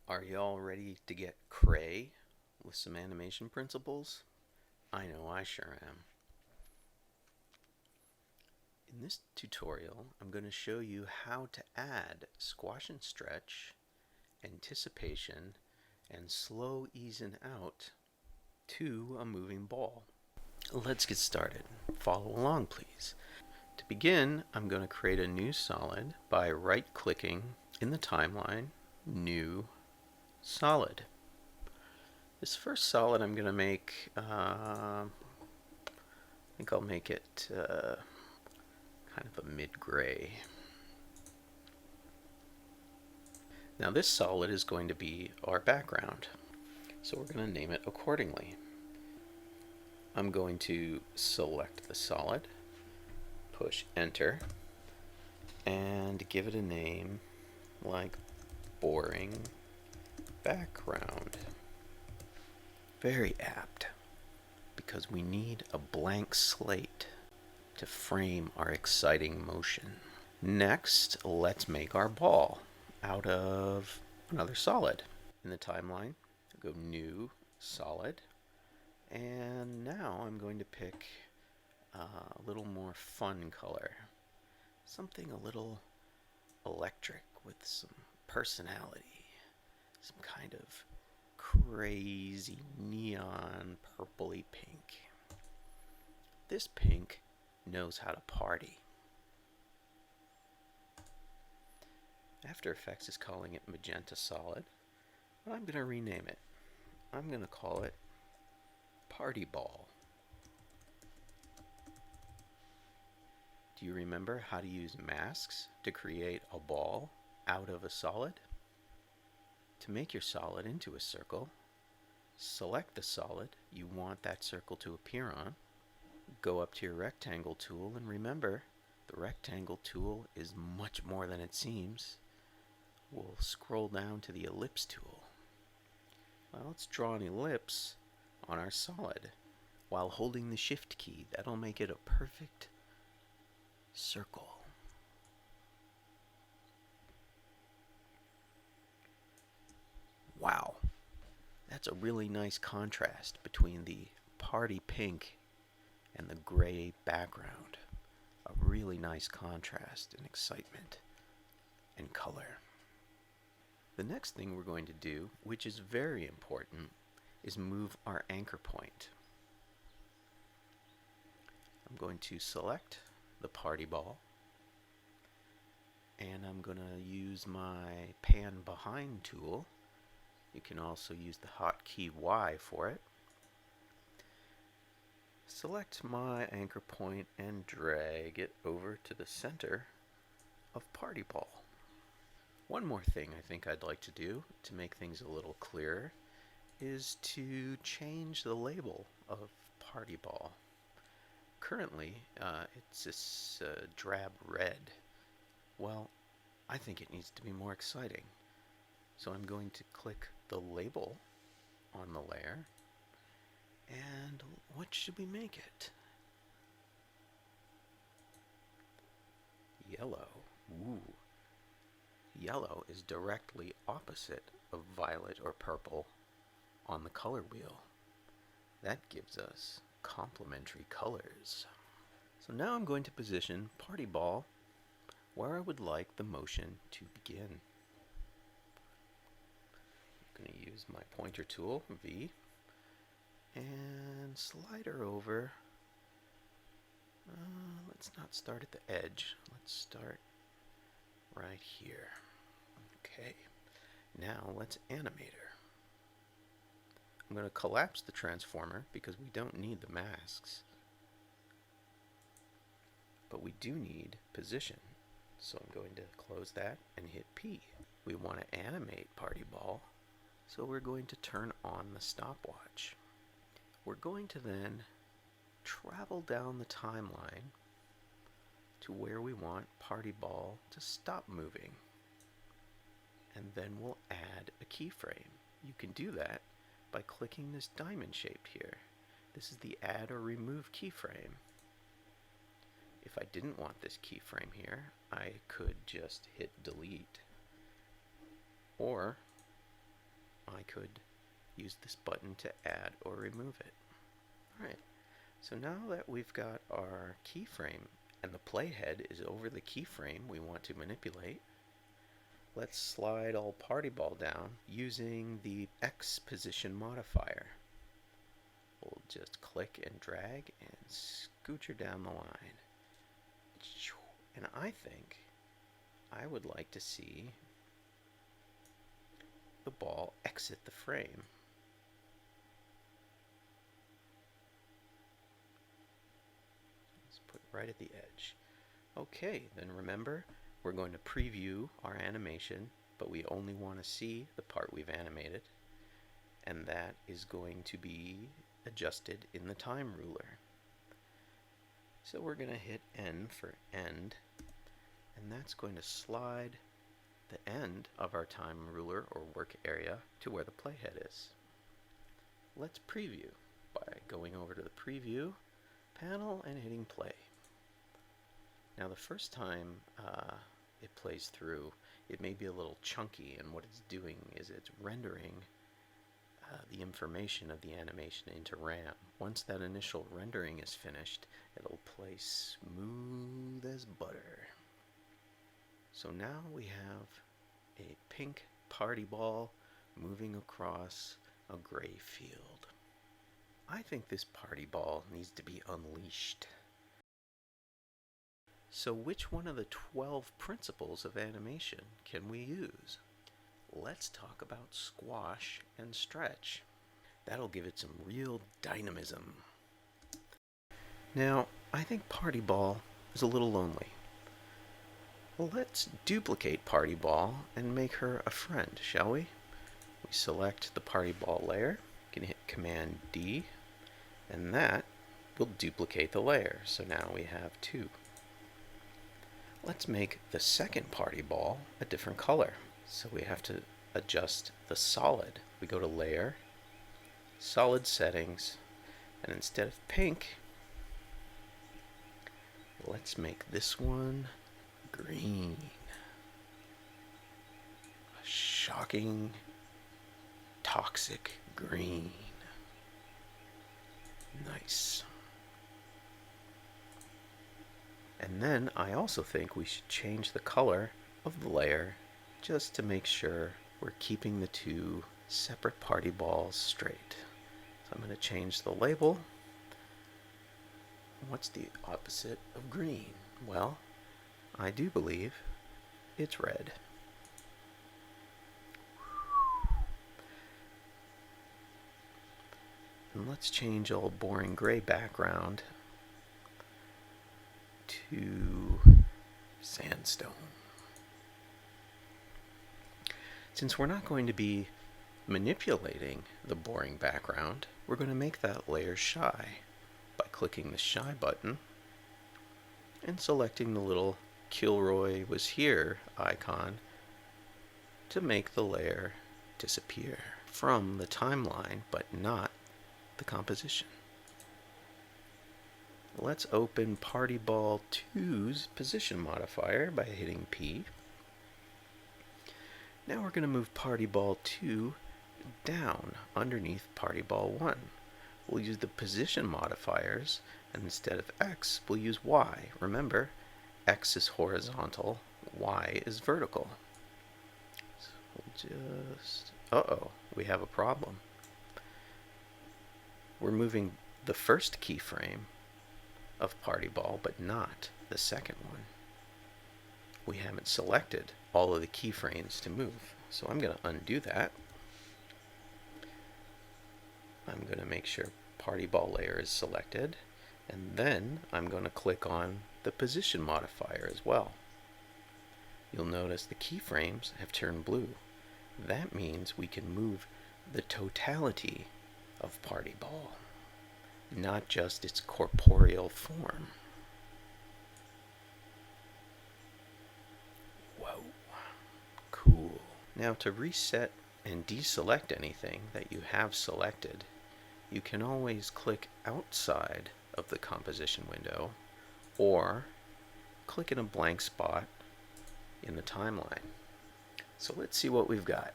Are y'all ready to get cray with some animation principles? I know I sure am. In this tutorial, I'm going to show you how to add squash and stretch, anticipation, and slow ease in out to a moving ball. Let's get started. Follow along, please. To begin, I'm going to create a new solid by right-clicking in the timeline, New Solid. This first solid I'm going to make, I think I'll make it kind of a mid-gray. Now this solid is going to be our background, so we're going to name it accordingly. I'm going to select the solid, push enter, and give it a name like boring background. Very apt, because we need a blank slate to frame our exciting motion. Next, let's make our ball out of another solid. In the timeline, go New Solid, and now I'm going to pick a little more fun color. Something a little electric with some personality. Some kind of crazy neon purpley pink. This pink knows how to party. After Effects is calling it Magenta Solid, but I'm going to rename it. I'm going to call it Party Ball. Do you remember how to use masks to create a ball out of a solid? To make your solid into a circle, select the solid you want that circle to appear on, go up to your rectangle tool, and remember, the rectangle tool is much more than it seems. We'll scroll down to the ellipse tool. Well, let's draw an ellipse on our solid while holding the shift key. That'll make it a perfect circle. Wow, that's a really nice contrast between the party pink and the gray background. A really nice contrast in excitement and color. The next thing we're going to do, which is very important, is move our anchor point. I'm going to select the party ball, and I'm going to use my pan behind tool. You can also use the hotkey Y for it. Select my anchor point and drag it over to the center of party ball. One more thing I think I'd like to do to make things a little clearer is to change the label of party ball. Currently, it's this drab red. Well, I think it needs to be more exciting. So I'm going to click the label on the layer, and what should we make it? Yellow. Ooh. Yellow is directly opposite of violet or purple on the color wheel. That gives us complementary colors. So now I'm going to position party ball where I would like the motion to begin. I'm going to use my pointer tool, V, and slide her over. Let's not start at the edge. Let's start right here. Okay, now let's animate her. I'm going to collapse the transformer because we don't need the masks, but we do need position. So I'm going to close that and hit P. We want to animate party ball, so we're going to turn on the stopwatch. We're going to then travel down the timeline to where we want party ball to stop moving, and then we'll add a keyframe. You can do that by clicking this diamond shape here. This is the add or remove keyframe. If I didn't want this keyframe here, I could just hit delete, or I could use this button to add or remove it. Alright, so now that we've got our keyframe and the playhead is over the keyframe we want to manipulate, let's slide all party ball down using the X position modifier. We'll just click and drag and scooch her down the line. And I think I would like to see the ball exit the frame. Let's put it right at the edge. Okay, then remember, we're going to preview our animation, but we only want to see the part we've animated, and that is going to be adjusted in the time ruler. So we're going to hit N for end, and that's going to slide the end of our time ruler or work area to where the playhead is. Let's preview by going over to the preview panel and hitting play. Now the first time it plays through, it may be a little chunky, and what it's doing is it's rendering the information of the animation into RAM. Once that initial rendering is finished, it'll play smooth as butter. So now we have a pink party ball moving across a gray field. I think this party ball needs to be unleashed. So which one of the 12 principles of animation can we use? Let's talk about squash and stretch. That'll give it some real dynamism. Now, I think Party Ball is a little lonely. Well, let's duplicate Party Ball and make her a friend, shall we? We select the Party Ball layer, you can hit Command D, and that will duplicate the layer. So now we have two. Let's make the second Party Ball a different color. So we have to adjust the solid. We go to Layer, Solid Settings, and instead of pink, let's make this one green. A shocking, toxic green. Nice. And then I also think we should change the color of the layer just to make sure we're keeping the two separate party balls straight. So I'm going to change the label. What's the opposite of green? Well, I do believe it's red. And let's change old boring gray background to sandstone. Since we're not going to be manipulating the boring background, we're going to make that layer shy by clicking the Shy button and selecting the little Kilroy was here icon to make the layer disappear from the timeline, but not the composition. Let's open Party Ball 2's position modifier by hitting P. Now we're going to move Party Ball 2 down underneath Party Ball 1. We'll use the position modifiers, and instead of X, we'll use Y. Remember, X is horizontal, Y is vertical. So we'll just... uh-oh, we have a problem. We're moving the first keyframe of Party Ball, but not the second one. We haven't selected all of the keyframes to move. So I'm going to undo that. I'm going to make sure Party Ball layer is selected, and then I'm going to click on the position modifier as well. You'll notice the keyframes have turned blue. That means we can move the totality of Party Ball, not just its corporeal form. Whoa, cool. Now to reset and deselect anything that you have selected, you can always click outside of the composition window or click in a blank spot in the timeline. So let's see what we've got.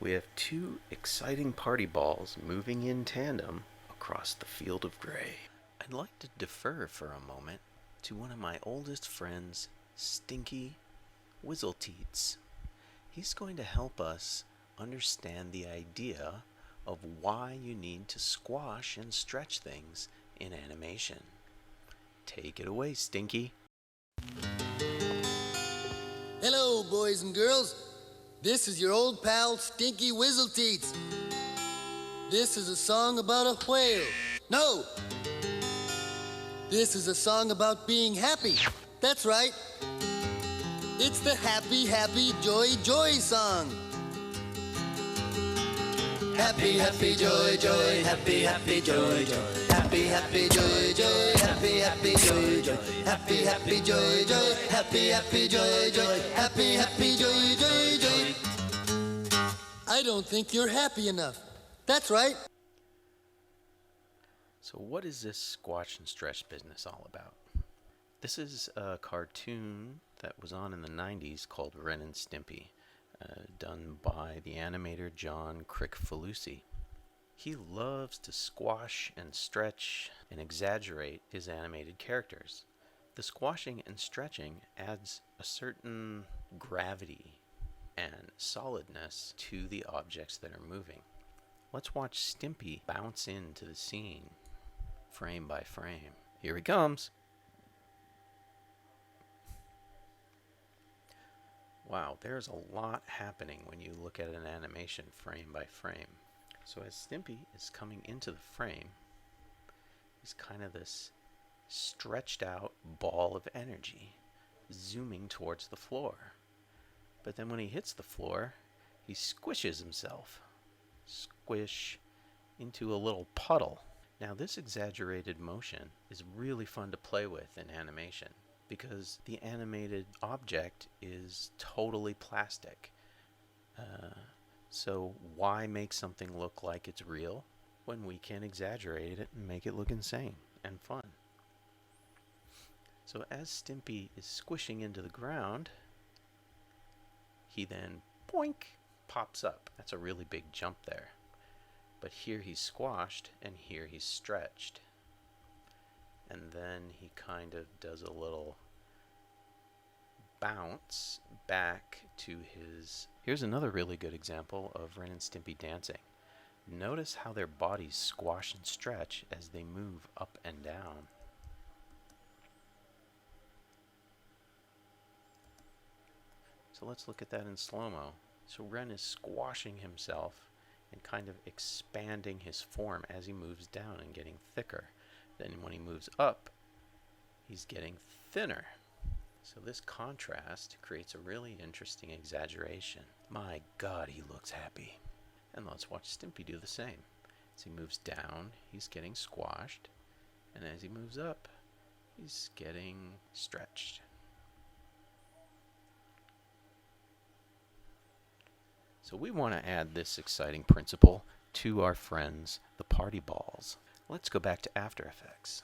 We have two exciting party balls moving in tandem across the field of gray. I'd like to defer for a moment to one of my oldest friends, Stinky Whizzleteats. He's going to help us understand the idea of why you need to squash and stretch things in animation. Take it away, Stinky. Hello, boys and girls. This is your old pal, Stinky Whizzleteats. This is a song about a whale. No! This is a song about being happy. That's right. It's the happy, happy, joy, joy song. Happy, happy, joy, joy, happy, happy, joy, joy. Happy, happy, joy, joy, happy, happy, joy, joy. Happy, happy, joy, joy, happy, happy, joy, joy. Happy, happy, joy, joy, joy. I don't think you're happy enough. That's right. So what is this squash and stretch business all about? This is a cartoon that was on in the 90s called Ren and Stimpy, done by the animator John Crick-Falusi. He loves to squash and stretch and exaggerate his animated characters. The squashing and stretching adds a certain gravity and solidness to the objects that are moving. Let's watch Stimpy bounce into the scene, frame by frame. Here he comes. Wow, there's a lot happening when you look at an animation frame by frame. So as Stimpy is coming into the frame, he's kind of this stretched out ball of energy zooming towards the floor. But then when he hits the floor, he squishes himself. Squish into a little puddle. Now this exaggerated motion is really fun to play with in animation, because the animated object is totally plastic. So why make something look like it's real when we can exaggerate it and make it look insane and fun? So as Stimpy is squishing into the ground, he then, boink, pops up. That's a really big jump there. But here he's squashed and here he's stretched. And then he kind of does a little bounce back to his... Here's another really good example of Ren and Stimpy dancing. Notice how their bodies squash and stretch as they move up and down. So let's look at that in slow-mo. So Ren is squashing himself and kind of expanding his form as he moves down and getting thicker. Then when he moves up, he's getting thinner. So this contrast creates a really interesting exaggeration. My God, he looks happy. And let's watch Stimpy do the same. As he moves down, he's getting squashed. And as he moves up, he's getting stretched. So we want to add this exciting principle to our friends, the party balls. Let's go back to After Effects.